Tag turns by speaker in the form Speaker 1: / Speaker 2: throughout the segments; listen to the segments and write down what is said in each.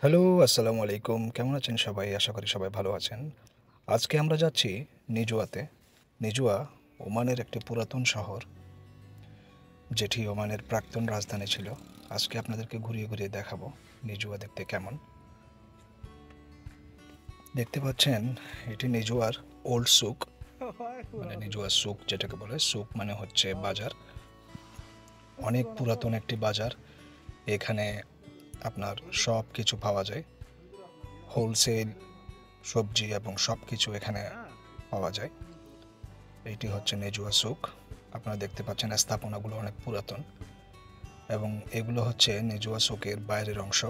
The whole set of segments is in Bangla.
Speaker 1: হ্যালো, আসসালামু আলাইকুম। কেমন আছেন সবাই? আশা করি সবাই ভালো আছেন। আজকে আমরা যাচ্ছি নিজুয়াতে। নিজুয়া ওমানের একটি পুরাতন শহর, যেটি ওমানের প্রাক্তন রাজধানী ছিল। আজকে আপনাদেরকে ঘুরিয়ে ঘুরিয়ে দেখাবো নিজুয়া দেখতে কেমন। দেখতে পাচ্ছেন এটি নিজুয়ার ওল্ড সুক, মানে নিজুয়া সুক যেটাকে বলে। সুক মানে হচ্ছে বাজার। অনেক পুরাতন একটি বাজার। এখানে আপনার সব কিছু পাওয়া যায়। হোলসেল সবজি এবং সব কিছু এখানে পাওয়া যায়। এইটি হচ্ছে নেজুয়া সুক। আপনারা দেখতে পাচ্ছেন স্থাপনাগুলো অনেক পুরাতন, এবং এগুলো হচ্ছে নেজুয়া সুকের বাইরের অংশ।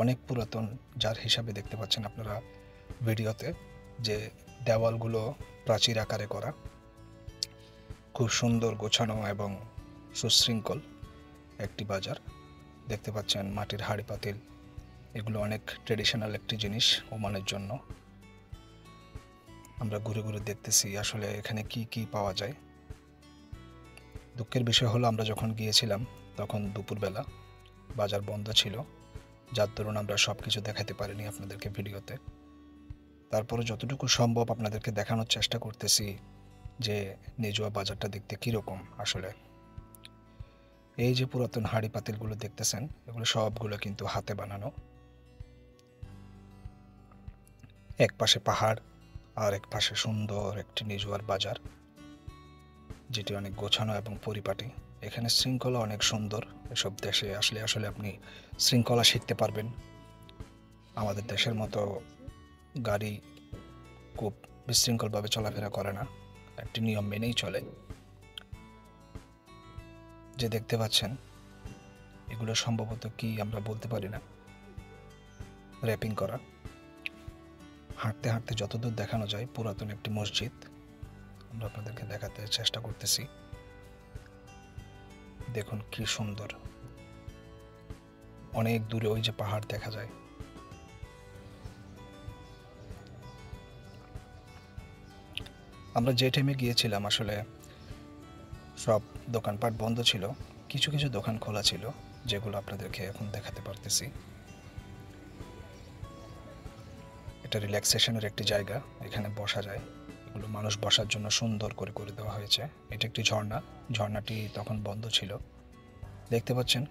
Speaker 1: অনেক পুরাতন, যার হিসাবে দেখতে পাচ্ছেন আপনারা ভিডিওতে যে দেওয়ালগুলো প্রাচীর আকারে করা। খুব সুন্দর গোছানো এবং সুশৃঙ্খল একটি বাজার। দেখতে পাচ্ছেন মাটির হাঁড়ি পাতিল, এগুলো অনেক ট্রেডিশনাল একটি জিনিস ওমানের জন্য। আমরা ঘুরে ঘুরে দেখতেছি আসলে এখানে কি কি পাওয়া যায়। দুঃখের বিষয় হলো আমরা যখন গিয়েছিলাম তখন দুপুরবেলা, বাজার বন্ধ ছিল, যার দরুন আমরা সব কিছু দেখাতে পারিনি আপনাদেরকে ভিডিওতে। তারপরে যতটুকু সম্ভব আপনাদেরকে দেখানোর চেষ্টা করতেছি যে নিজুয়া বাজারটা দেখতে কীরকম আসলে। এই যে পুরাতন হাঁড়ি পাতিলগুলো দেখতেছেন, এগুলো সবগুলো কিন্তু হাতে বানানো। এক পাশে পাহাড় আর এক পাশে সুন্দর একটি নিজুয়ার বাজার, যেটি অনেক গোছানো এবং পরিপাটি। এখানে শৃঙ্খলা অনেক সুন্দর। এসব দেশে আসলে আসলে আপনি শৃঙ্খলা শিখতে পারবেন। আমাদের দেশের মতো গাড়ি খুব বিশৃঙ্খলভাবে চলাফেরা করে না, একটি নিয়ম মেনেই চলে। যে দেখতে পাচ্ছেন এগুলো সম্ভবত কি আমরা বলতে পারি না, র্যাপিং করা। হাঁটতে হাঁটতে যতদূর দেখানো যায় পুরাতন একটি মসজিদ আমরা আপনাদেরকে দেখাতে চেষ্টা করতেছি। দেখুন কি সুন্দর, অনেক দূরে ওই যে পাহাড় দেখা যায়। আমরা যে টাইমে গিয়েছিলাম আসলে সব দোকানপাট বন্ধ ছিল, কিছু কিছু দোকান খোলা ছিল, যেগুলো আপনাদেরকে এখন দেখাতে পারতেছি। এটা রিল্যাক্সেশনের একটি জায়গা, এখানে বসা যায়। এগুলো মানুষ বসার জন্য সুন্দর করে করে দেওয়া হয়েছে। এটা একটি ঝর্ণা, ঝর্ণাটি তখন বন্ধ ছিল। দেখতে পাচ্ছেন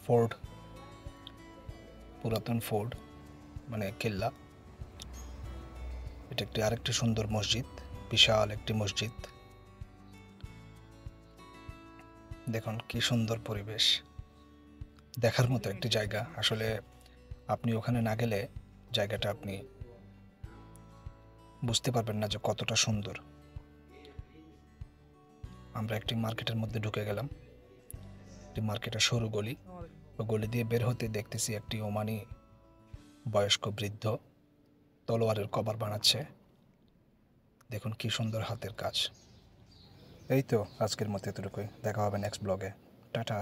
Speaker 1: ফোর্ট, পুরাতন ফোর্ট মানে কেল্লা। এটা একটি আরেকটি সুন্দর মসজিদ, বিশাল একটি মসজিদ। দেখুন কি সুন্দর পরিবেশ, দেখার মতো একটি জায়গা। আসলে আপনি ওখানে না গেলে জায়গাটা আপনি বুঝতে পারবেন না যে কতটা সুন্দর। আমরা একটি মার্কেটের মধ্যে ঢুকে গেলাম। একটি মার্কেটের সরু গলি, ও গলি দিয়ে বের হতে দেখতেছি একটি ওমানি বয়স্ক বৃদ্ধ তলোয়ারের কভার বানাচ্ছে। দেখুন কি সুন্দর হাতের কাজ। এই তো আজকের মতো এতটুকুই, দেখা হবে নেক্সট ব্লগে। টাটা।